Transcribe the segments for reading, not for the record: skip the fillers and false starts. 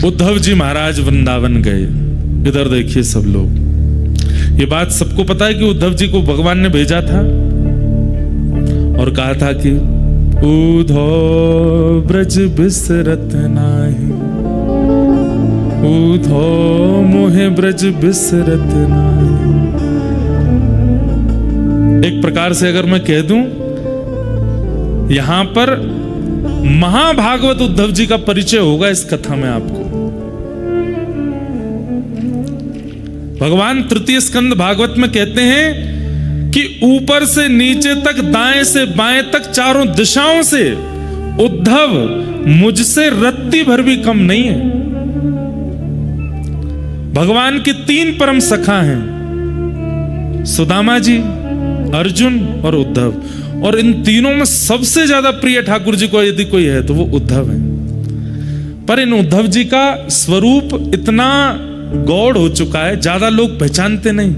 उद्धव जी महाराज वृंदावन गए। इधर देखिए सब लोग, ये बात सबको पता है कि उद्धव जी को भगवान ने भेजा था और कहा था कि उद्धव ब्रज बिसरत नाही, उद्धव मोहे ब्रज बिसरत नाही। एक प्रकार से अगर मैं कह दूं, यहां पर महाभागवत उद्धव जी का परिचय होगा इस कथा में आपको। भगवान तृतीय स्कंद भागवत में कहते हैं कि ऊपर से नीचे तक, दाएं से बाएं तक, चारों दिशाओं से उद्धव मुझसे रत्ती भर भी कम नहीं है। भगवान के 3 परम सखा हैं, सुदामा जी, अर्जुन और उद्धव, और इन तीनों में सबसे ज्यादा प्रिय ठाकुर जी को यदि कोई है तो वो उद्धव है। पर इन उद्धव जी का स्वरूप इतना गौड़ हो चुका है, ज्यादा लोग पहचानते नहीं।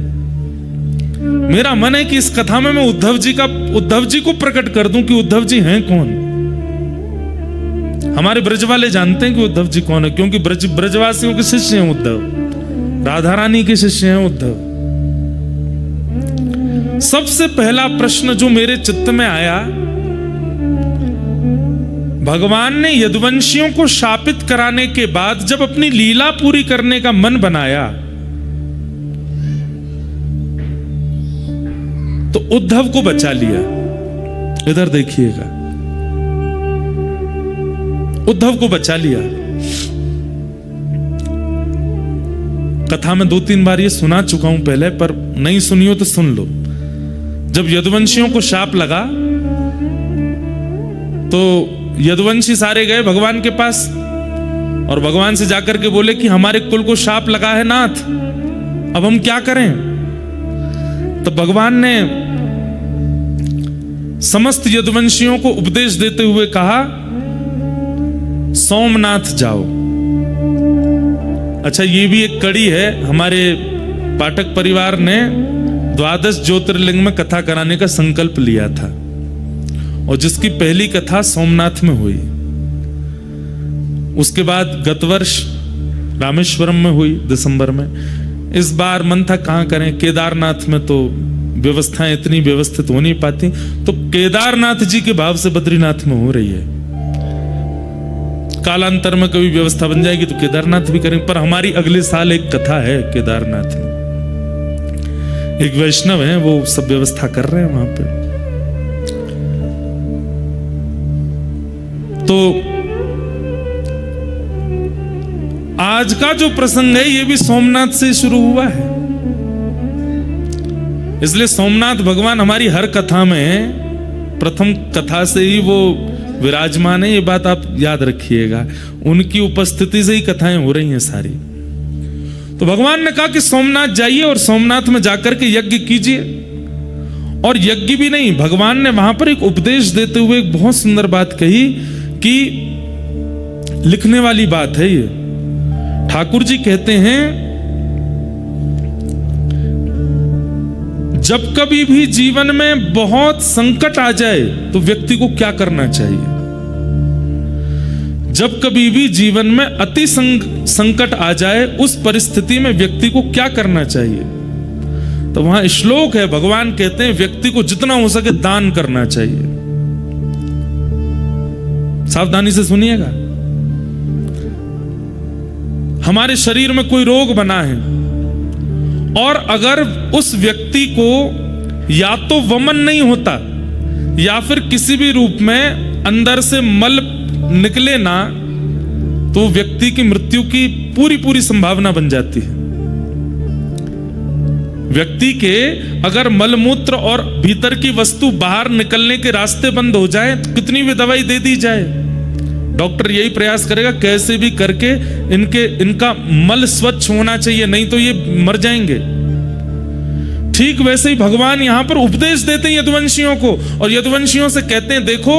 मेरा मन है कि इस कथा में मैं उद्धव जी को प्रकट कर दूं कि उद्धव जी हैं कौन। हमारे ब्रज वाले जानते हैं कि उद्धव जी कौन है, क्योंकि ब्रजवासियों के शिष्य हैं उद्धव, राधा रानी के शिष्य हैं उद्धव। सबसे पहला प्रश्न जो मेरे चित्त में आया, भगवान ने यदुवंशियों को शापित कराने के बाद जब अपनी लीला पूरी करने का मन बनाया तो उद्धव को बचा लिया। इधर देखिएगा, उद्धव को बचा लिया। कथा में 2-3 बार ये सुना चुका हूं पहले, पर नहीं सुनी हो तो सुन लो। जब यदुवंशियों को शाप लगा तो यदुवंशी सारे गए भगवान के पास और भगवान से जाकर के बोले कि हमारे कुल को शाप लगा है नाथ, अब हम क्या करें। तो भगवान ने समस्त यदुवंशियों को उपदेश देते हुए कहा, सोमनाथ जाओ। अच्छा, ये भी एक कड़ी है, हमारे पाठक परिवार ने 12 ज्योतिर्लिंग में कथा कराने का संकल्प लिया था और जिसकी पहली कथा सोमनाथ में हुई। उसके बाद गत वर्ष रामेश्वरम में हुई दिसंबर में। इस बार मन था कहां करें, केदारनाथ में तो व्यवस्थाएं इतनी व्यवस्थित हो नहीं पाती, तो केदारनाथ जी के भाव से बद्रीनाथ में हो रही है। कालांतर में कभी व्यवस्था बन जाएगी तो केदारनाथ भी करेंगे, पर हमारी अगले साल एक कथा है केदारनाथ में। एक वैष्णव है, वो सब व्यवस्था कर रहे हैं वहां पे। तो आज का जो प्रसंग है ये भी सोमनाथ से शुरू हुआ है, इसलिए सोमनाथ भगवान हमारी हर कथा में प्रथम कथा से ही वो विराजमान है। ये बात आप याद रखिएगा, उनकी उपस्थिति से ही कथाएं हो रही हैं सारी। तो भगवान ने कहा कि सोमनाथ जाइए और सोमनाथ में जाकर के यज्ञ कीजिए। और यज्ञ भी नहीं, भगवान ने वहां पर एक उपदेश देते हुए एक बहुत सुंदर बात कही कि लिखने वाली बात है ये। ठाकुर जी कहते हैं, जब कभी भी जीवन में बहुत संकट आ जाए तो व्यक्ति को क्या करना चाहिए। जब कभी भी जीवन में अति संकट आ जाए उस परिस्थिति में व्यक्ति को क्या करना चाहिए। तो वहां श्लोक है, भगवान कहते हैं व्यक्ति को जितना हो सके दान करना चाहिए। सावधानी से सुनिएगा। हमारे शरीर में कोई रोग बना है और अगर उस व्यक्ति को या तो वमन नहीं होता या फिर किसी भी रूप में अंदर से मल निकले ना, तो व्यक्ति की मृत्यु की पूरी संभावना बन जाती है। व्यक्ति के अगर मलमूत्र और भीतर की वस्तु बाहर निकलने के रास्ते बंद हो जाए, तो कितनी भी दवाई दे दी जाए, डॉक्टर यही प्रयास करेगा कैसे भी करके इनका मल स्वच्छ होना चाहिए, नहीं तो ये मर जाएंगे। ठीक वैसे ही भगवान यहां पर उपदेश देते हैं यदुवंशियों को, और यदुवंशियों से कहते हैं देखो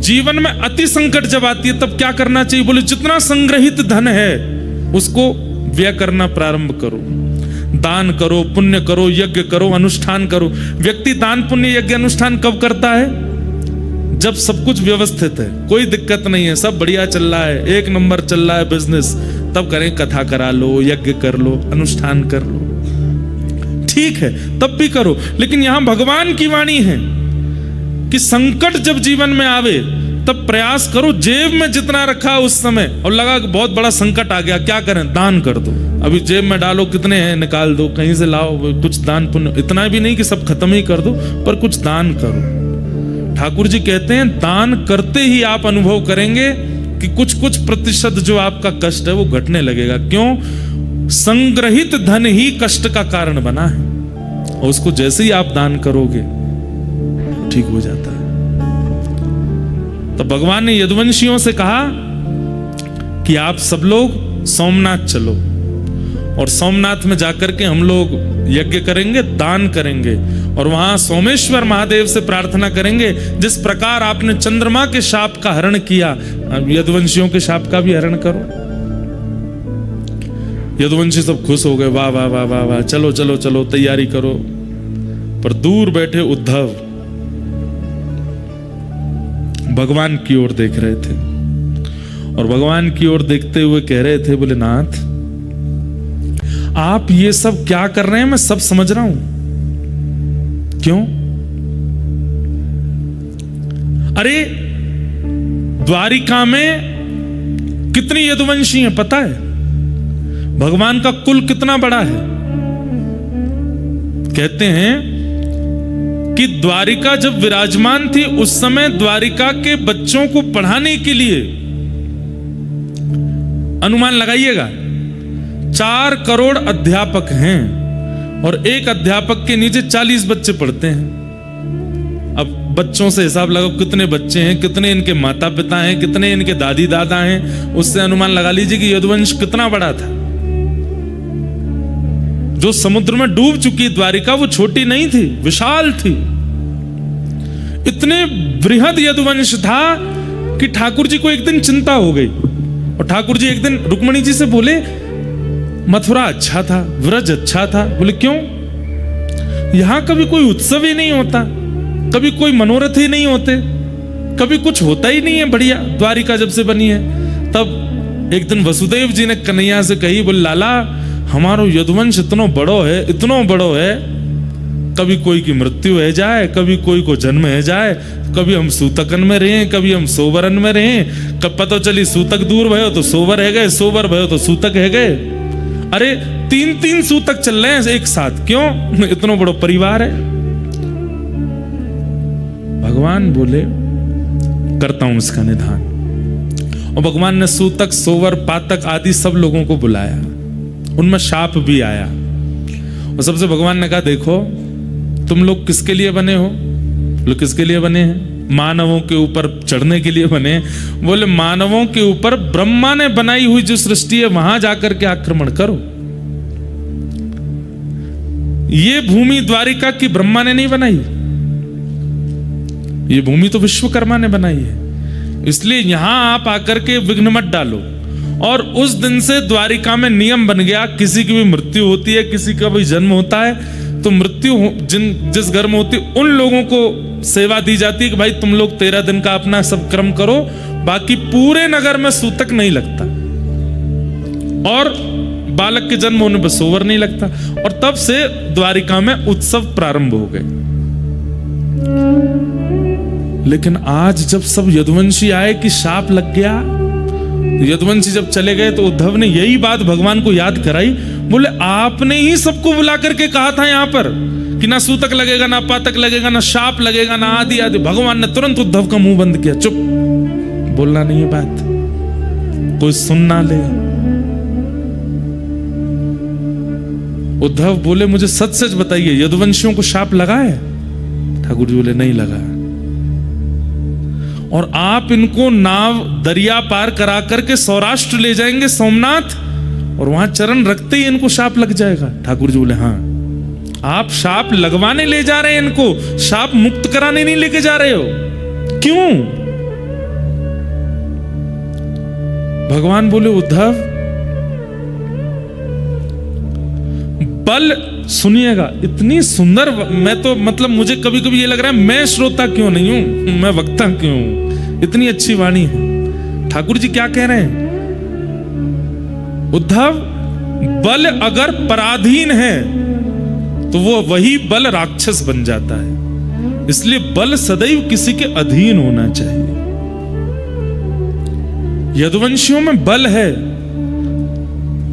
जीवन में अति संकट जब आती है तब क्या करना चाहिए। बोले जितना संग्रहित धन है उसको व्यय करना प्रारंभ करो, दान करो, पुण्य करो, यज्ञ करो, अनुष्ठान करो। व्यक्ति दान पुण्य यज्ञ अनुष्ठान कब करता है? जब सब कुछ व्यवस्थित है, कोई दिक्कत नहीं है, सब बढ़िया चल रहा है, 1 नंबर चल रहा है बिजनेस, तब करें, कथा करा लो, यज्ञ कर लो, अनुष्ठान कर लो, ठीक है, तब भी करो। लेकिन यहां भगवान की वाणी है कि संकट जब जीवन में आवे तब प्रयास करो, जेब में जितना रखा उस समय और लगा कि बहुत बड़ा संकट आ गया, क्या करें, दान कर दो। अभी जेब में डालो, कितने हैं निकाल दो, कहीं से लाओ, कुछ दान पुण्य, इतना भी नहीं कि सब खत्म ही कर दो, पर कुछ दान करो। ठाकुर जी कहते हैं दान करते ही आप अनुभव करेंगे कि कुछ कुछ प्रतिशत जो आपका कष्ट है वो घटने लगेगा। क्यों? संग्रहित धन ही कष्ट का कारण बना है, और उसको जैसे ही आप दान करोगे ठीक हो जाता है। तो भगवान ने यदुवंशियों से कहा कि आप सब लोग सोमनाथ चलो, और सोमनाथ में जाकर के हम लोग यज्ञ करेंगे, दान करेंगे, और वहां सोमेश्वर महादेव से प्रार्थना करेंगे जिस प्रकार आपने चंद्रमा के शाप का हरण किया, यदुवंशियों के शाप का भी हरण करो। यदुवंशी सब खुश हो गए, वाह वाह वाह वाह वाह, चलो चलो चलो, तैयारी करो। पर दूर बैठे उद्धव भगवान की ओर देख रहे थे, और भगवान की ओर देखते हुए कह रहे थे, बोले नाथ आप ये सब क्या कर रहे हैं, मैं सब समझ रहा हूं। क्यों? अरे द्वारिका में कितनी यदुवंशी हैं पता है? भगवान का कुल कितना बड़ा है? कहते हैं कि द्वारिका जब विराजमान थी उस समय द्वारिका के बच्चों को पढ़ाने के लिए, अनुमान लगाइएगा, 4 करोड़ अध्यापक हैं, और एक अध्यापक के नीचे 40 बच्चे पढ़ते हैं। अब बच्चों से हिसाब लगाओ कितने बच्चे हैं, कितने इनके माता पिता हैं, कितने इनके दादी दादा हैं, उससे अनुमान लगा लीजिए कि यदुवंश कितना बड़ा था। जो समुद्र में डूब चुकी द्वारिका वो छोटी नहीं थी, विशाल थी। इतने बृहद यदुवंश था कि ठाकुर जी को एक दिन चिंता हो गई, और ठाकुर जी एक दिन रुक्मणी जी से बोले मथुरा अच्छा था, व्रज अच्छा था। बोले क्यों? यहां कभी कोई उत्सव ही नहीं होता, कभी कोई मनोरथ ही नहीं होते, कभी कुछ होता ही नहीं है बढ़िया, द्वारिका जब से बनी है। तब एक दिन वसुदेव जी ने कन्हैया से कही, बोले लाला हमारो यदुवंश इतनो बड़ो है, इतनो बड़ो है, कभी कोई की मृत्यु है जाए, कभी कोई को जन्म है जाए, कभी हम सूतकन में रहे, कभी हम सोवरन में रहे, कब पता चली सूतक दूर भयो तो सोवर है गए, सोवर भयो तो सूतक है गए। अरे 3-3 सूतक चल रहे हैं एक साथ, क्यों? इतना बड़ा परिवार है। भगवान बोले करता हूं इसका निधान, और भगवान ने सूतक, सोवर, पातक आदि सब लोगों को बुलाया, उनमें शाप भी आया, और सबसे भगवान ने कहा देखो तुम लोग किसके लिए बने हो? लोग किसके लिए बने हैं? मानवों के ऊपर चढ़ने के लिए बने। बोले मानवों के ऊपर ब्रह्मा ने बनाई हुई जो सृष्टि है वहां जाकर के आक्रमण करो। ये भूमि द्वारिका की ब्रह्मा ने नहीं बनाई, ये भूमि तो विश्वकर्मा ने बनाई है, इसलिए यहां आप आकर के विघ्न मत डालो। और उस दिन से द्वारिका में नियम बन गया, किसी की भी मृत्यु होती है, किसी का भी जन्म होता है, तो मृत्यु जिस घर में होती है उन लोगों को सेवा दी जाती है कि भाई तुम लोग 13 दिन का अपना सब कर्म करो, बाकी पूरे नगर में सूतक नहीं लगता, और बालक के जन्म होने पर सोवर नहीं लगता। और तब से द्वारिका में उत्सव प्रारंभ हो गए। लेकिन आज जब सब यदुवंशी आए कि शाप लग गया, यदुवंशी जब चले गए तो उद्धव ने यही बात भगवान को याद कराई। बोले आपने ही सबको बुला करके कहा था यहां पर कि ना सूतक लगेगा, ना पातक लगेगा, ना शाप लगेगा, ना आदि आदि। भगवान ने तुरंत उद्धव का मुंह बंद किया, चुप, बोलना नहीं है बात, कोई सुन ना ले। उद्धव बोले मुझे सच सच बताइए यदुवंशियों को शाप लगा है? ठाकुर जी बोले नहीं लगा। और आप इनको नाव दरिया पार करा करके सौराष्ट्र ले जाएंगे सोमनाथ, और वहां चरण रखते ही इनको शाप लग जाएगा? ठाकुर जी बोले हाँ। आप शाप लगवाने ले जा रहे हैं इनको, शाप मुक्त कराने नहीं लेके जा रहे हो, क्यों? भगवान बोले उद्धव बल, सुनिएगा इतनी सुंदर, मैं तो मतलब मुझे कभी कभी ये लग रहा है मैं श्रोता क्यों नहीं हूं, मैं वक्ता क्यों हूं, इतनी अच्छी वाणी है। ठाकुर जी क्या कह रहे हैं? उद्धव, बल अगर पराधीन है तो वो वही बल राक्षस बन जाता है। इसलिए बल सदैव किसी के अधीन होना चाहिए। यदुवंशियों में बल है,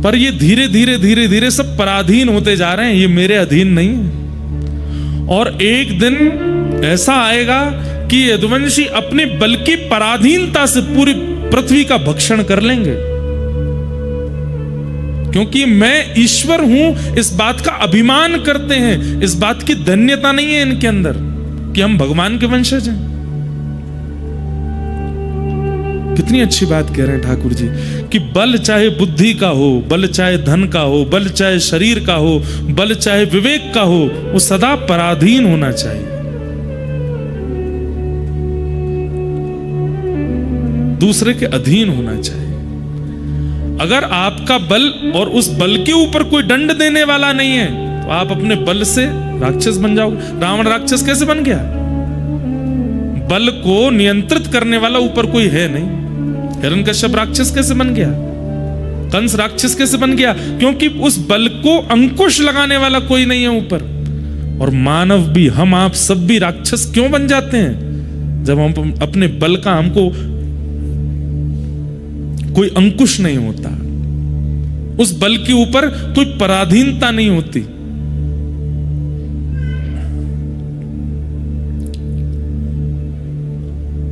पर ये धीरे धीरे धीरे धीरे सब पराधीन होते जा रहे हैं, ये मेरे अधीन नहीं है। और एक दिन ऐसा आएगा कि यदुवंशी अपने बल की पराधीनता से पूरी पृथ्वी का भक्षण कर लेंगे, क्योंकि मैं ईश्वर हूं इस बात का अभिमान करते हैं। इस बात की धन्यता नहीं है इनके अंदर कि हम भगवान के वंशज हैं। कितनी अच्छी बात कह रहे हैं ठाकुर जी कि बल चाहे बुद्धि का हो, बल चाहे धन का हो, बल चाहे शरीर का हो, बल चाहे विवेक का हो, वो सदा पराधीन होना चाहिए, दूसरे के अधीन होना चाहिए। अगर आपका बल और उस बल के ऊपर कोई दंड देने वाला नहीं है तो आप अपने बल से राक्षस बन जाओगे। रावण राक्षस कैसे बन गया? बल को नियंत्रित करने वाला ऊपर कोई है नहीं। हिरण्यकश्यप राक्षस कैसे बन गया? कंस राक्षस कैसे बन गया? क्योंकि उस बल को अंकुश लगाने वाला कोई नहीं है ऊपर। और मानव भी, हम आप सब भी राक्षस क्यों बन जाते हैं? जब हम अपने बल का, हमको कोई अंकुश नहीं होता, उस बल के ऊपर कोई पराधीनता नहीं होती।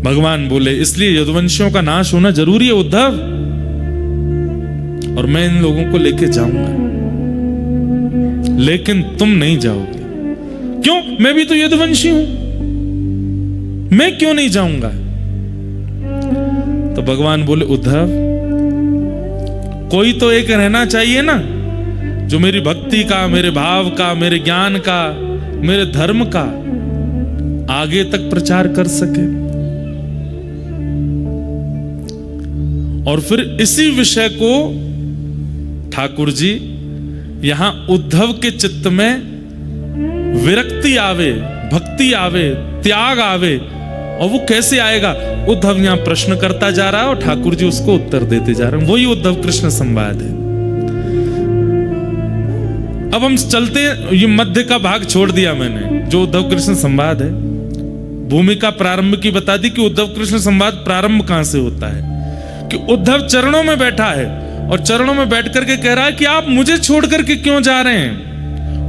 भगवान बोले इसलिए यदुवंशियों का नाश होना जरूरी है उद्धव, और मैं इन लोगों को लेके जाऊंगा, लेकिन तुम नहीं जाओगे। क्यों? मैं भी तो यदुवंशी हूं, मैं क्यों नहीं जाऊंगा? तो भगवान बोले उद्धव, कोई तो एक रहना चाहिए ना जो मेरी भक्ति का, मेरे भाव का, मेरे ज्ञान का, मेरे धर्म का आगे तक प्रचार कर सके। और फिर इसी विषय को ठाकुर जी यहां उद्धव के चित्त में विरक्ति आवे, भक्ति आवे, त्याग आवे। और वो कैसे आएगा? उद्धव यहां प्रश्न करता जा रहा है और ठाकुर जी उसको उत्तर देते जा रहे हैं। वही उद्धव कृष्ण संवाद है। अब हम चलते हैं, ये मध्य का भाग छोड़ दिया मैंने, जो उद्धव कृष्ण संवाद है। भूमिका प्रारंभ की बता दी कि उद्धव कृष्ण संवाद प्रारंभ कहां से होता है, कि उद्धव चरणों में बैठा है और चरणों में बैठ करके कह रहा है कि आप मुझे छोड़ करके क्यों जा रहे हैं?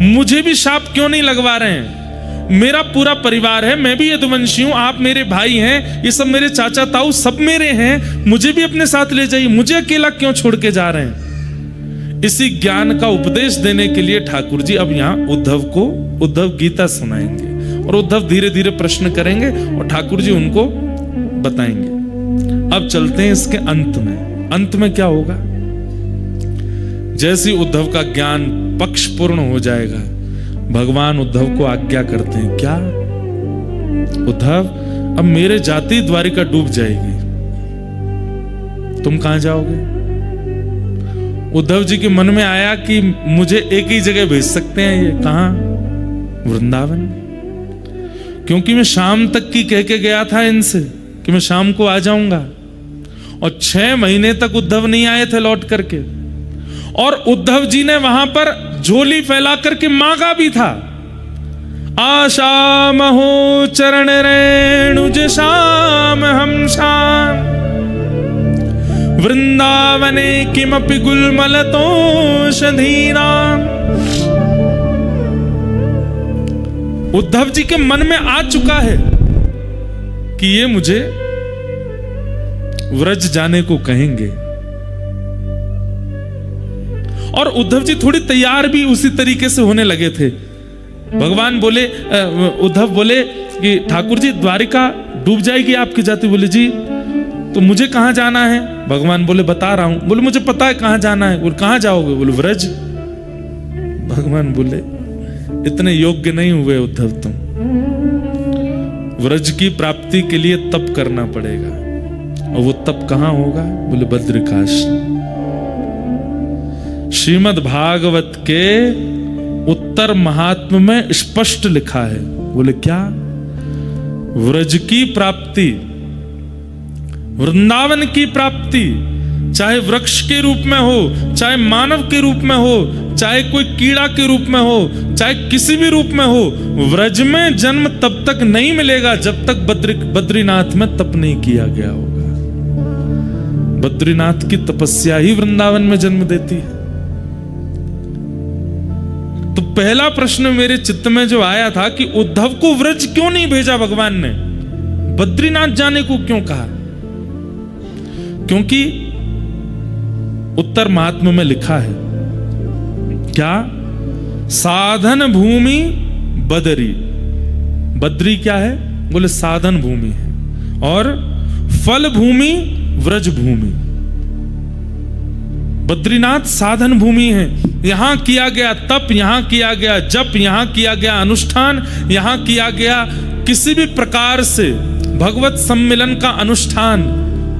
मुझे भी शाप क्यों नहीं लगवा रहे हैं? मेरा पूरा परिवार है, मैं भी यदुवंशी हूं, आप मेरे भाई हैं, ये सब मेरे चाचा ताऊ सब मेरे हैं, मुझे भी अपने साथ ले जाइए, मुझे अकेला क्यों छोड़ के जा रहे हैं? इसी ज्ञान का उपदेश देने के लिए ठाकुर जी अब यहां उद्धव गीता सुनाएंगे और उद्धव धीरे धीरे प्रश्न करेंगे और ठाकुर जी उनको बताएंगे। अब चलते हैं इसके अंत में। अंत में क्या होगा? जैसे उद्धव का ज्ञान पक्ष पूर्ण हो जाएगा, भगवान उद्धव को आज्ञा करते हैं, क्या उद्धव, अब मेरे जाति द्वारिका डूब जाएगी, तुम कहां जाओगे? उद्धव जी के मन में आया कि मुझे एक ही जगह भेज सकते हैं, ये कहां? वृंदावन। क्योंकि मैं शाम तक की कह के गया था इनसे कि मैं शाम को आ जाऊंगा, और 6 महीने तक उद्धव नहीं आए थे लौट करके। और उद्धव जी ने वहां पर झोली फैला करके मांगा भी था, आशा महो चरण रेणुज श्याम हम श्याम वृंदावने किमपि गुलमलतोषधीनाम। उद्धव जी के मन में आ चुका है कि ये मुझे व्रज जाने को कहेंगे, और उद्धव जी थोड़ी तैयार भी उसी तरीके से होने लगे थे। भगवान बोले, उद्धव बोले कि ठाकुर जी द्वारिका डूब जाएगी आपकी जाति। बोले जी, तो मुझे कहां जाना है? भगवान बोले बता रहा हूं। बोले मुझे पता है कहां जाना है। बोले कहां जाओगे? बोले व्रज। भगवान बोले इतने योग्य नहीं हुए उद्धव तुम, व्रज की प्राप्ति के लिए तप करना पड़ेगा। और वो तप कहां होगा? बोले बद्रिकाश्रम। श्रीमद् भागवत के उत्तर महात्म्य में स्पष्ट लिखा है। बोले क्या? व्रज की प्राप्ति, वृंदावन की प्राप्ति चाहे वृक्ष के रूप में हो, चाहे मानव के रूप में हो, चाहे कोई कीड़ा के रूप में हो, चाहे किसी भी रूप में हो, व्रज में जन्म तब तक नहीं मिलेगा जब तक बद्रीनाथ में तप नहीं किया गया होगा। बद्रीनाथ की तपस्या ही वृंदावन में जन्म देती है। तो पहला प्रश्न मेरे चित्त में जो आया था कि उद्धव को व्रज क्यों नहीं भेजा भगवान ने, बद्रीनाथ जाने को क्यों कहा? क्योंकि उत्तर महात्म्य में लिखा है क्या, साधन भूमि बदरी। बद्री क्या है? बोले साधन भूमि है, और फल भूमि व्रज भूमि। बद्रीनाथ साधन भूमि है, यहां किया गया तप, यहां किया गया जप, यहां किया गया अनुष्ठान, यहां किया गया किसी भी प्रकार से भगवत सम्मिलन का अनुष्ठान,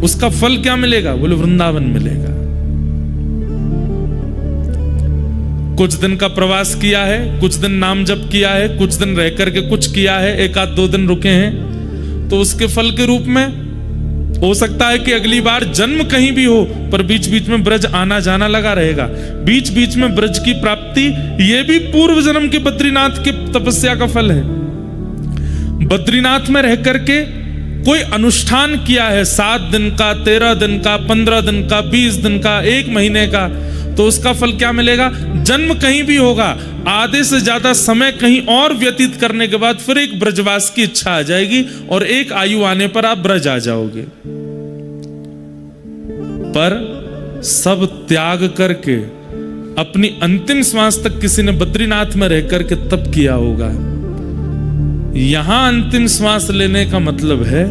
उसका फल क्या मिलेगा? बोले वृंदावन मिलेगा। कुछ दिन का प्रवास किया है, कुछ दिन नाम जप किया है, कुछ दिन रह करके कुछ किया है, एक आध दो दिन रुके हैं, तो उसके फल के रूप में हो सकता है कि अगली बार जन्म कहीं भी हो, पर बीच बीच में ब्रज आना जाना लगा रहेगा। बीच बीच में ब्रज की प्राप्ति, यह भी पूर्व जन्म के बद्रीनाथ के तपस्या का फल है। बद्रीनाथ में रह करके कोई अनुष्ठान किया है, 7 दिन का, 13 दिन का, 15 दिन का, 20 दिन का, 1 महीने का, तो उसका फल क्या मिलेगा? जन्म कहीं भी होगा, आधे से ज्यादा समय कहीं और व्यतीत करने के बाद फिर एक ब्रजवास की इच्छा आ जाएगी और एक आयु आने पर आप ब्रज आ जाओगे। पर सब त्याग करके अपनी अंतिम श्वास तक किसी ने बद्रीनाथ में रह करके तप किया होगा। यहां अंतिम श्वास लेने का मतलब है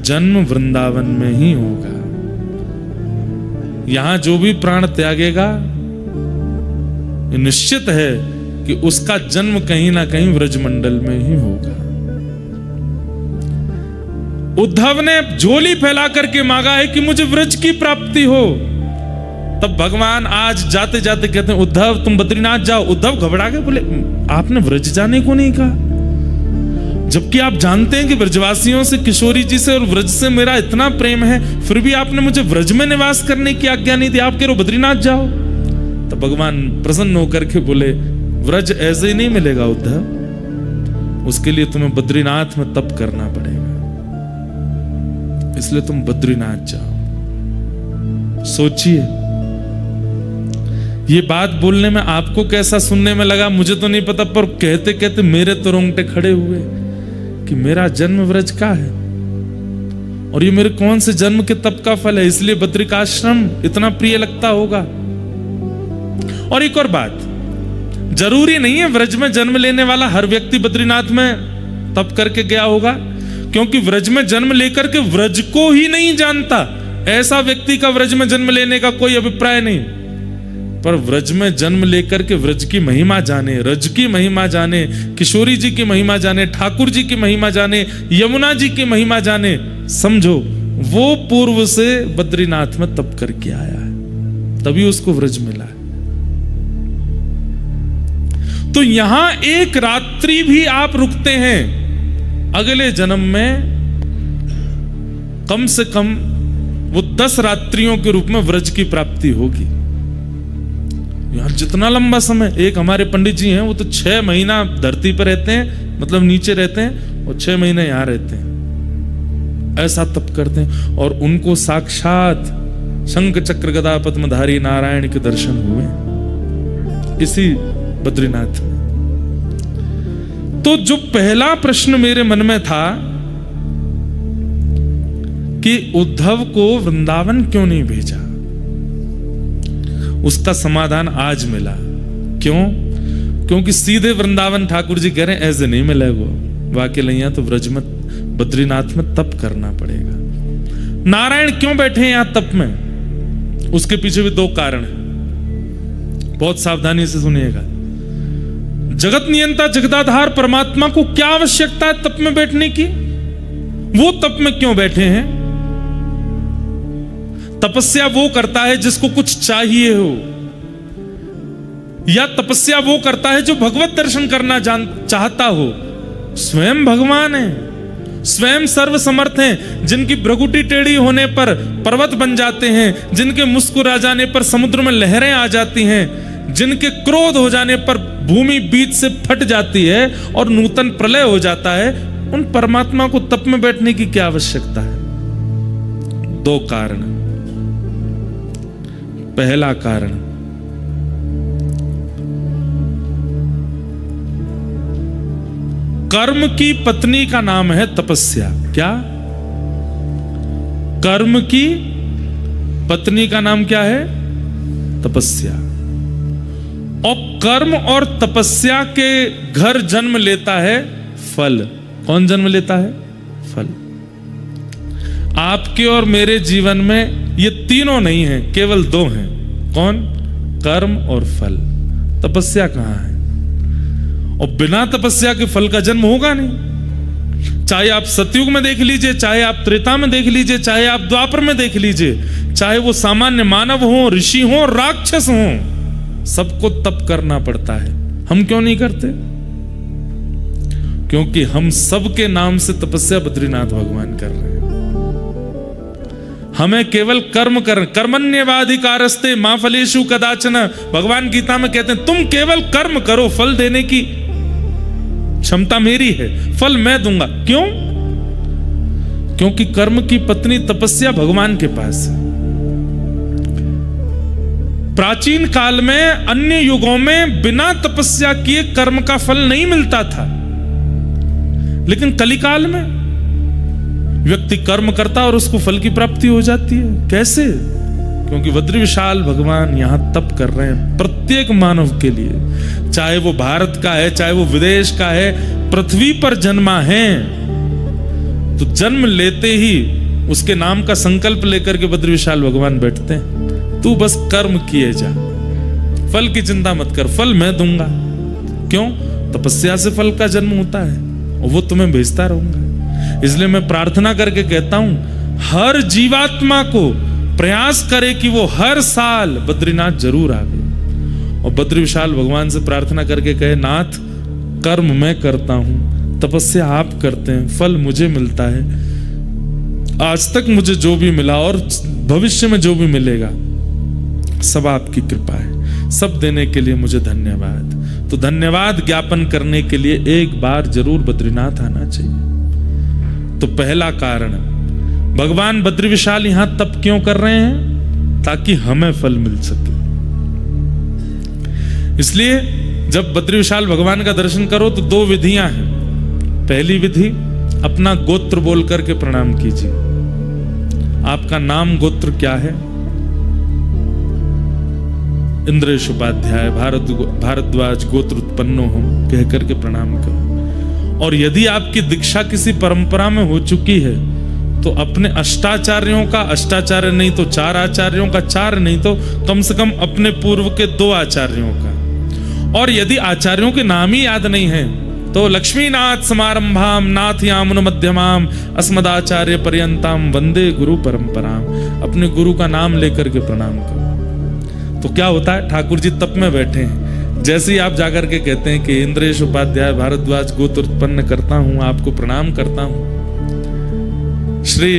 जन्म वृंदावन में ही होगा। यहां जो भी प्राण त्यागेगा, निश्चित है कि उसका जन्म कहीं ना कहीं व्रजमंडल में ही होगा। उद्धव ने झोली फैला करके मांगा है कि मुझे व्रज की प्राप्ति हो, तब भगवान आज जाते जाते कहते हैं उद्धव तुम बद्रीनाथ जाओ। उद्धव घबरा गए, बोले आपने व्रज जाने को नहीं कहा, जबकि आप जानते हैं कि ब्रजवासियों से, किशोरी जी से और व्रज से मेरा इतना प्रेम है, फिर भी आपने मुझे व्रज में निवास करने की आज्ञा नहीं दी, आप कह रहे हो बद्रीनाथ जाओ। तो भगवान प्रसन्न होकर के बोले व्रज ऐसे ही नहीं मिलेगा उद्धव, उसके लिए तुम्हें बद्रीनाथ में तप करना पड़ेगा, इसलिए तुम बद्रीनाथ जाओ। सोचिए, ये बात बोलने में आपको कैसा सुनने में लगा मुझे तो नहीं पता, पर कहते कहते मेरे तो रोंगटे खड़े हुए कि मेरा जन्म व्रज का है और ये मेरे कौन से जन्म के तप का फल है, इसलिए बद्रिकाश्रम इतना प्रिय लगता होगा। और एक और बात, जरूरी नहीं है व्रज में जन्म लेने वाला हर व्यक्ति बद्रीनाथ में तप करके गया होगा, क्योंकि व्रज में जन्म लेकर के व्रज को ही नहीं जानता ऐसा व्यक्ति का व्रज में जन्म लेने का कोई अभिप्राय नहीं। पर व्रज में जन्म लेकर के व्रज की महिमा जाने, रज की महिमा जाने, किशोरी जी की महिमा जाने, ठाकुर जी की महिमा जाने, यमुना जी की महिमा जाने, समझो वो पूर्व से बद्रीनाथ में तप करके आया है, तभी उसको व्रज मिला है। तो यहां एक रात्रि भी आप रुकते हैं, अगले जन्म में कम से कम वो 10 रात्रियों के रूप में व्रज की प्राप्ति होगी। यहां जितना लंबा समय, एक हमारे पंडित जी हैं वो तो 6 महीना धरती पर रहते हैं, मतलब नीचे रहते हैं, और 6 महीने यहां रहते हैं, ऐसा तप करते हैं, और उनको साक्षात शंख चक्र गदा पद्मधारी नारायण के दर्शन हुए इसी बद्रीनाथ में। तो जो पहला प्रश्न मेरे मन में था कि उद्धव को वृंदावन क्यों नहीं भेजा, उसका समाधान आज मिला। क्यों? क्योंकि सीधे वृंदावन ठाकुर जी कह रहे हैं ऐसे नहीं मिलेगा, वाकई लैया तो व्रज में बद्रीनाथ में तप करना पड़ेगा। नारायण क्यों बैठे हैं यहां तप में, उसके पीछे भी 2 कारण हैं, बहुत सावधानी से सुनिएगा। जगत नियंता जगदाधार परमात्मा को क्या आवश्यकता है तप में बैठने की, वो तप में क्यों बैठे हैं? तपस्या वो करता है जिसको कुछ चाहिए हो, या तपस्या वो करता है जो भगवत दर्शन करना चाहता हो। स्वयं भगवान है, स्वयं सर्वसमर्थ हैं, जिनकी भ्रगुटी टेढ़ी होने पर पर्वत बन जाते हैं, जिनके मुस्कुरा जाने पर समुद्र में लहरें आ जाती हैं, जिनके क्रोध हो जाने पर भूमि बीच से फट जाती है और नूतन प्रलय हो जाता है, उन परमात्मा को तप में बैठने की क्या आवश्यकता है? दो कारण। पहला कारण, कर्म की पत्नी का नाम है तपस्या। क्या? कर्म की पत्नी का नाम क्या है? तपस्या। और कर्म और तपस्या के घर जन्म लेता है फल। कौन जन्म लेता है? फल। आपके और मेरे जीवन में ये तीनों नहीं हैं, केवल दो हैं। कौन? कर्म और फल। तपस्या कहां है? और बिना तपस्या के फल का जन्म होगा नहीं। चाहे आप सतयुग में देख लीजिए, चाहे आप त्रेता में देख लीजिए, चाहे आप द्वापर में देख लीजिए, चाहे वो सामान्य मानव हो, ऋषि हो, राक्षस हो, सबको तप करना पड़ता है। हम क्यों नहीं करते? क्योंकि हम सबके नाम से तपस्या बद्रीनाथ भगवान कर रहे हैं। हमें केवल कर्म कर, कर्मण्येवाधिकारस्ते मा फलेषु कदाचन, भगवान गीता में कहते हैं तुम केवल कर्म करो, फल देने की क्षमता मेरी है, फल मैं दूंगा। क्यों? क्योंकि कर्म की पत्नी तपस्या भगवान के पास है। प्राचीन काल में, अन्य युगों में बिना तपस्या किए कर्म का फल नहीं मिलता था, लेकिन कलिकाल में व्यक्ति कर्म करता और उसको फल की प्राप्ति हो जाती है। कैसे? क्योंकि बद्री विशाल भगवान यहां तप कर रहे हैं प्रत्येक मानव के लिए, चाहे वो भारत का है, चाहे वो विदेश का है, पृथ्वी पर जन्मा है तो जन्म लेते ही उसके नाम का संकल्प लेकर के बद्री विशाल भगवान बैठते हैं। तू बस कर्म किए जा, फल की चिंता मत कर, फल मैं दूंगा। क्यों? तपस्या से फल का जन्म होता है और वो तुम्हें भेजता रहूंगा। इसलिए मैं प्रार्थना करके कहता हूं, हर जीवात्मा को प्रयास करे कि वो हर साल बद्रीनाथ जरूर आवे और बद्री विशाल भगवान से प्रार्थना करके कहे, नाथ कर्म मैं करता हूं, तपस्या आप करते हैं, फल मुझे मिलता है। आज तक मुझे जो भी मिला और भविष्य में जो भी मिलेगा सब आपकी कृपा है, सब देने के लिए मुझे धन्यवाद। तो धन्यवाद ज्ञापन करने के लिए एक बार जरूर बद्रीनाथ आना चाहिए। तो पहला कारण, भगवान बद्री विशाल यहां तप क्यों कर रहे हैं? ताकि हमें फल मिल सके। इसलिए जब बद्री विशाल भगवान का दर्शन करो तो दो विधियां हैं। पहली विधि, अपना गोत्र बोल करके प्रणाम कीजिए। आपका नाम गोत्र क्या है? इंद्रेश उपाध्याय भारद्वाज गोत्र उत्पन्नो हम कह करके प्रणाम करो। और यदि आपकी दीक्षा किसी परंपरा में हो चुकी है तो अपने अष्टाचार्यों का, अष्टाचार्य नहीं तो 4 आचार्यों का, 4 नहीं तो कम से कम अपने पूर्व के 2 आचार्यों का। और यदि आचार्यों के नाम ही याद नहीं है तो लक्ष्मीनाथ समारंभाम नाथ यामुन मध्यमाम अस्मदाचार्य पर्यंताम वंदे गुरु परंपराम। अपने गुरु का नाम लेकर के प्रणाम करो। तो क्या होता है? ठाकुर जी तप में बैठे हैं, जैसे ही आप जाकर के कहते हैं कि इंद्रेश उपाध्याय भारद्वाज गोत्र उत्पन्न करता हूं, आपको प्रणाम करता हूं, श्री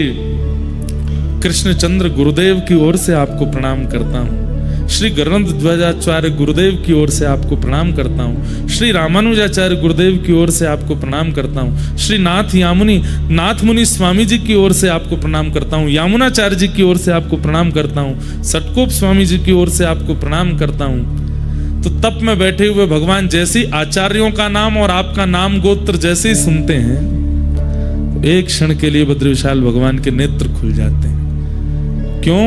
कृष्णचंद्र गुरुदेव की ओर से आपको प्रणाम करता हूं, श्री गरुड़ ध्वजाचार्य गुरुदेव की ओर से आपको प्रणाम करता हूं, श्री रामानुजाचार्य गुरुदेव की ओर से आपको प्रणाम करता हूं, श्री नाथ मुनि स्वामी जी की ओर से आपको प्रणाम करता हूं, यामुनाचार्य जी की ओर से आपको प्रणाम करता हूं, सटकोप स्वामी जी की ओर से आपको प्रणाम करता हूं। तो तप में बैठे हुए भगवान जैसे ही आचार्यों का नाम और आपका नाम गोत्र जैसे ही सुनते हैं, एक क्षण के लिए बद्री विशाल भगवान के नेत्र खुल जाते हैं। क्यों?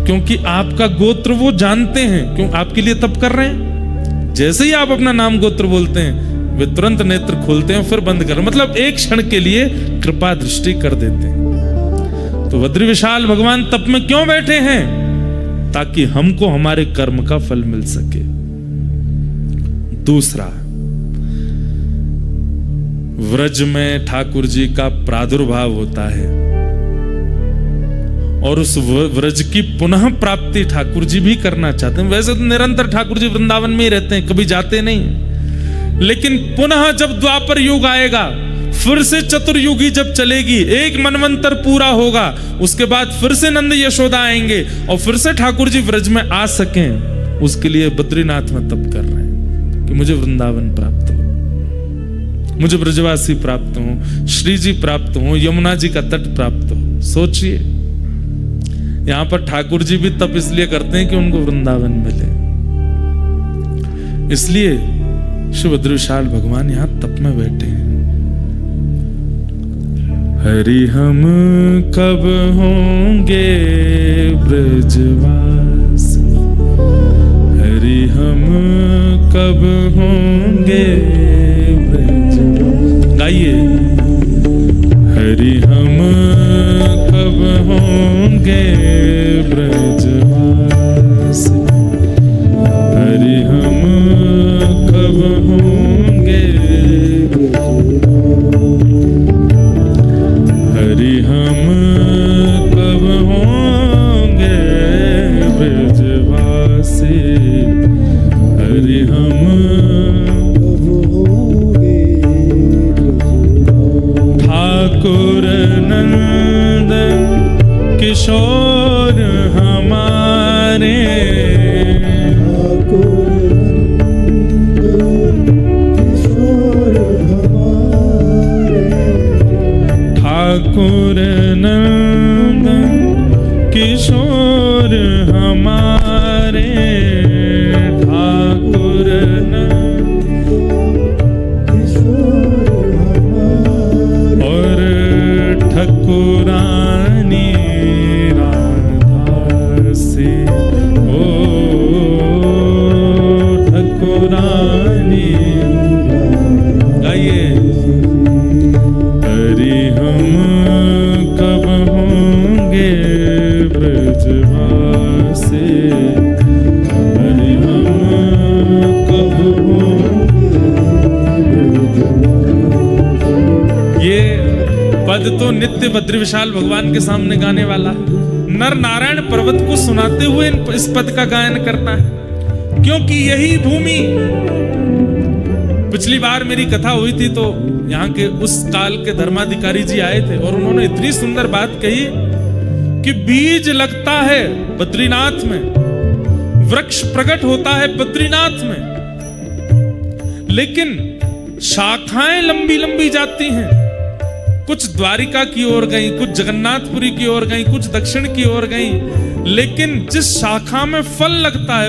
क्योंकि आपका गोत्र वो जानते हैं। क्यों? आपके लिए तप कर रहे हैं। जैसे ही आप अपना नाम गोत्र बोलते हैं, वे तुरंत नेत्र खोलते हैं, फिर बंद कर, मतलब एक क्षण के लिए कृपा दृष्टि कर देते हैं। तो बद्री विशाल भगवान तप में क्यों बैठे हैं? ताकि हमको हमारे कर्म का फल मिल सके। दूसरा, व्रज में ठाकुर जी का प्रादुर्भाव होता है और उस व्रज की पुनः प्राप्ति ठाकुर जी भी करना चाहते हैं। वैसे तो निरंतर ठाकुर जी वृंदावन में ही रहते हैं, कभी जाते नहीं, लेकिन पुनः जब द्वापर युग आएगा फिर से चतुर्युगी जब चलेगी, एक मनवंतर पूरा होगा, उसके बाद फिर से नंद यशोदा आएंगे और फिर से ठाकुर जी व्रज में आ सकें, उसके लिए बद्रीनाथ में तप कर रहे हैं कि मुझे वृंदावन प्राप्त हो, मुझे ब्रजवासी प्राप्त हो, श्री जी प्राप्त हो, यमुना जी का तट प्राप्त हो। सोचिए, यहां पर ठाकुर जी भी तप इसलिए करते हैं कि उनको वृंदावन मिले। इसलिए श्री बद्रीविशाल भगवान यहां तप में बैठे हैं। हरि हम कब होंगे ब्रजवास, हरि हम कब होंगे ब्रजवास। गाइए, हरि हम कब होंगे ब्रजवास, हरि हम कब होंगे, हरि हम कब होंगे ब्रजवासी, हरि हम कब होंगे। ठाकुर नंद किशोर हमारे, ठाकुर नंद किशोर हमारे, ठाकुर नंद किशोर हमारे, और ठकुरानी राधा से, ओ ठकुरानी। गाइए, हरि हम कब होंगे ब्रजवासी, हरि हम कब होंगे ब्रजवासी। ये पद तो नित्य बद्रीविशाल भगवान के सामने गाने वाला है। नर नारायण पर्वत को सुनाते हुए इस पद का गायन करना है, क्योंकि यही भूमि, पिछली बार मेरी कथा हुई थी तो यहाँ के उस काल के धर्माधिकारी जी आए थे और उन्होंने इतनी सुंदर बात कही कि बीज लगता है बद्रीनाथ में, वृक्ष प्रकट होता है बद्रीनाथ में, लेकिन शाखाएं लंबी लंबी जाती हैं। कुछ द्वारिका की ओर गई, कुछ जगन्नाथपुरी की ओर गई, कुछ दक्षिण की ओर गई, लेकिन जिस शाखा में फल लगता है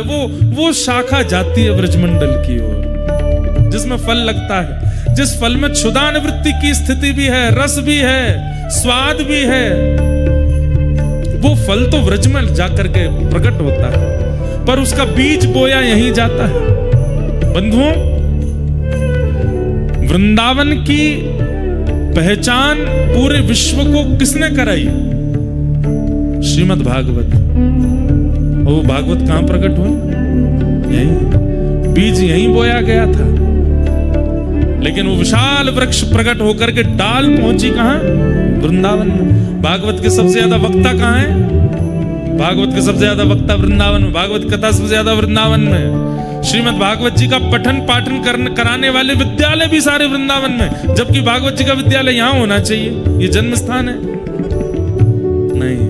वो शाखा जाती है ब्रजमंडल की ओर, जिसमें फल लगता है, जिस फल में क्षुधा निवृत्ति की स्थिति भी है, रस भी है, स्वाद भी है, वो फल तो व्रज में जाकर के प्रकट होता है, पर उसका बीज बोया यहीं जाता है। बंधुओं, वृंदावन की पहचान पूरे विश्व को किसने कराई? श्रीमद् भागवत। और वो भागवत कहां प्रकट हुई? यहीं, बीज यहीं बोया गया था, लेकिन वो विशाल वृक्ष प्रकट होकर के डाल पहुंची कहां? वृंदावन में। भागवत के सबसे ज्यादा वक्ता कहां है? भागवत के सबसे ज्यादा वक्ता वृंदावन में, भागवत कथा सबसे ज्यादा वृंदावन में। श्रीमद् भागवत जी का पठन पाठन कराने वाले विद्यालय भी सारे वृंदावन में, जबकि भागवत जी का विद्यालय यहां होना चाहिए, ये जन्म स्थान है। नहीं,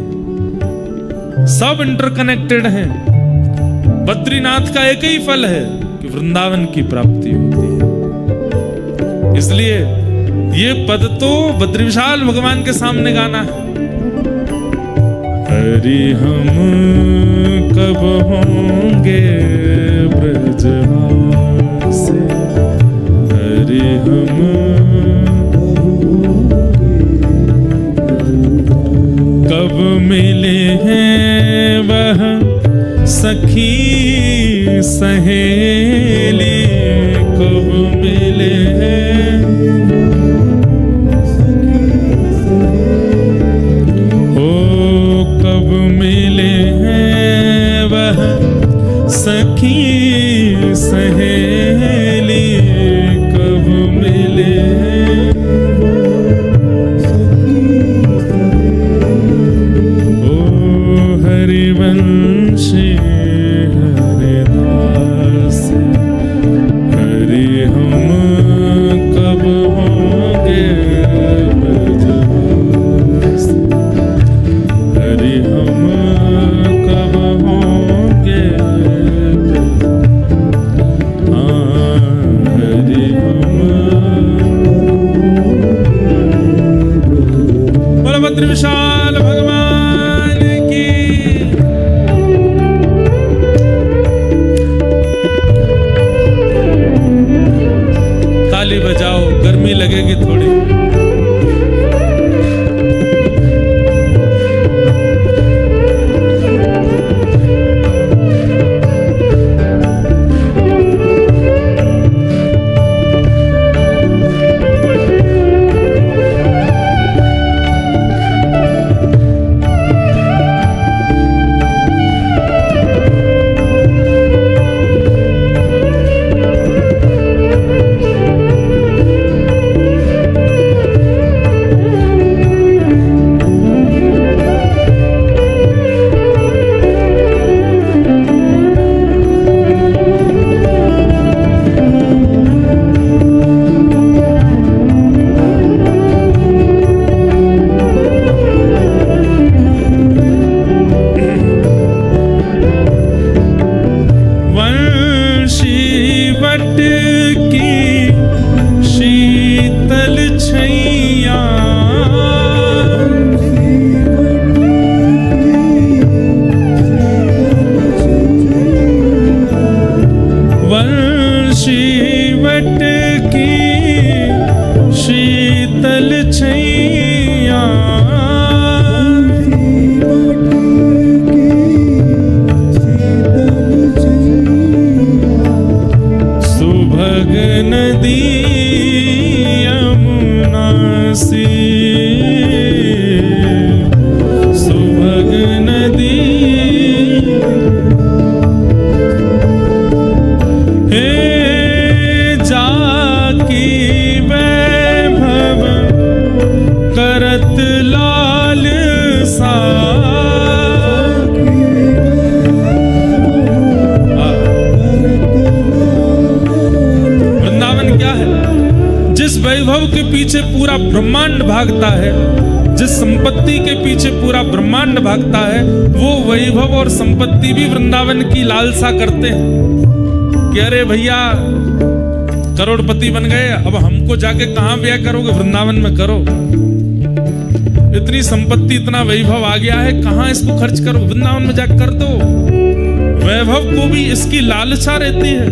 सब इंटरकनेक्टेड हैं। बद्रीनाथ का एक ही फल है कि वृंदावन की प्राप्ति होती है। इसलिए ये पद तो बद्रीविशाल भगवान के सामने गाना है। हरि हम कब होंगे ब्रजवासी, हरि हम कब मिले हैं वह सखी सहेली, कब मिले हैं ओ, कब मिले हैं वह सखी सहेली, कब मिले हैं ओ हरिवंशी हरिदास, हरि हम कब होंगे पीछे पूरा ब्रह्मांड भागता है, जिस संपत्ति के पीछे पूरा ब्रह्मांड भागता है, वो वैभव और संपत्ति भी वृंदावन की लालसा करते हैं कि अरे भैया करोड़पति बन गए, अब हमको जाके कहां ब्याह करोगे, वृंदावन में करो। इतनी संपत्ति इतना वैभव आ गया है, कहां इसको खर्च करो, वृंदावन में जाकर कर दो। वैभव को भी इसकी लालसा रहती है,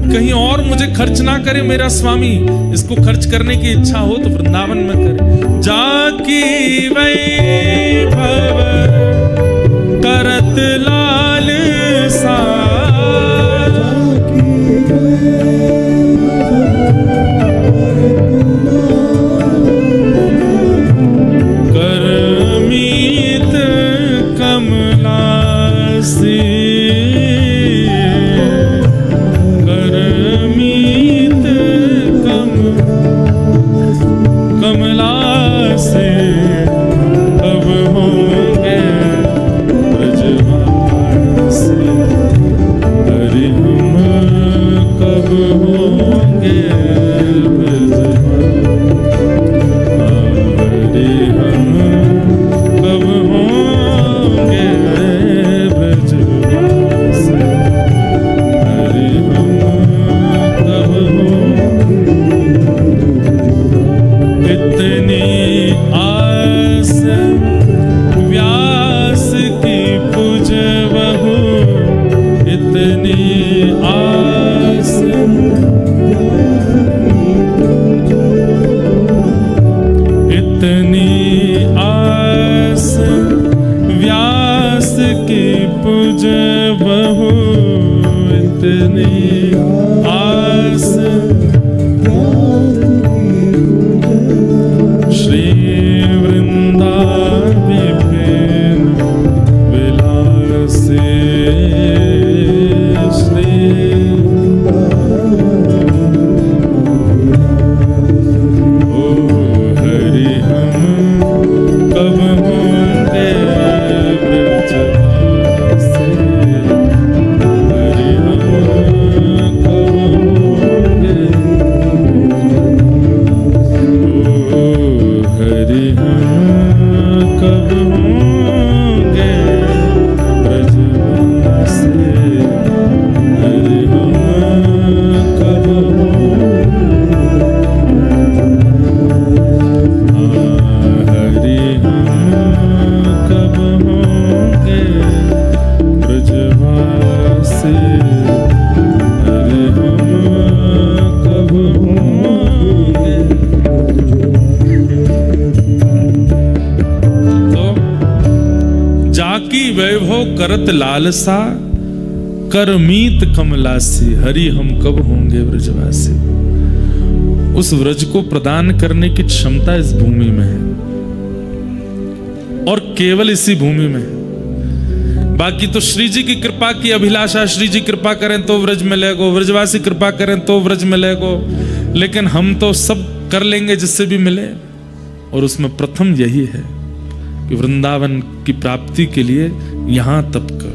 कहीं और मुझे खर्च ना करे मेरा स्वामी, इसको खर्च करने की इच्छा हो तो वृंदावन में करे। जाकी वैभव करत लालसा, करमीत कमलासी, कमला से कब होंगे ब्रजवासी, अरे हम कब होंगे ब्रजवासी, अरे हम कब होंगे ब्रजवासी, अरे हम कब होंगे। इतनी आस व्यास की पूजबहु, इतनी आस, इतनी आस व्यास की पूजबहु, इतनी आस श्री वृंदा विपिन विलासे, श्री ओ हरि हम कब होंगे ब्रजवासी, हरि हम कब होंगे, हरि हम कब होंगे ब्रजवासी, हरि हम कब हरि हम कब होंगे ब्रजवासी, हरि हम कब होंगे। जाकी वैभव करत लालसा, करमीत कमलासी, हरि हम कब होंगे ब्रजवासी। उस व्रज को प्रदान करने की क्षमता इस भूमि में है और केवल इसी भूमि में है। बाकी तो श्री जी की कृपा की अभिलाषा, श्री जी कृपा करें तो व्रज मिलेगो, व्रजवासी कृपा करें तो व्रज मिलेगो, लेकिन हम तो सब कर लेंगे जिससे भी मिले। और उसमें प्रथम यही है कि वृंदावन की प्राप्ति के लिए यहां तप करो।